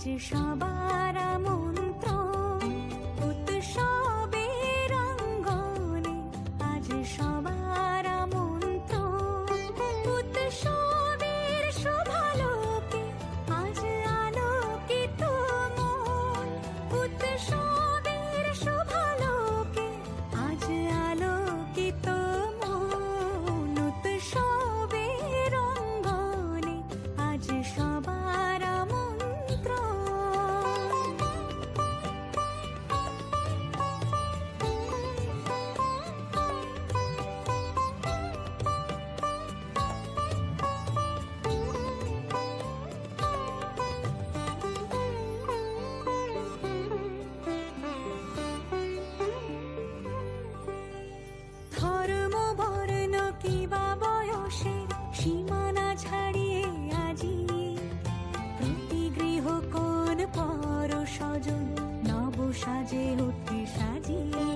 আজ সবার আমন্ত্রণ উৎসবের অঙ্গনে, আজ সবার আমন্ত্রণ উৎসবের শোভালোকে, আজ আলোকিত মন। উৎসবের শোভালোকে, আজ আলোকিত মন। উৎসবের অঙ্গনে, আজ সবার ধর্ম বর্ণ কিবা বয়সের সীমানা ছাড়িয়ে আজি প্রতি গৃহ কোণ পর স্বজন নব সাজে অতি সাজিয়ে।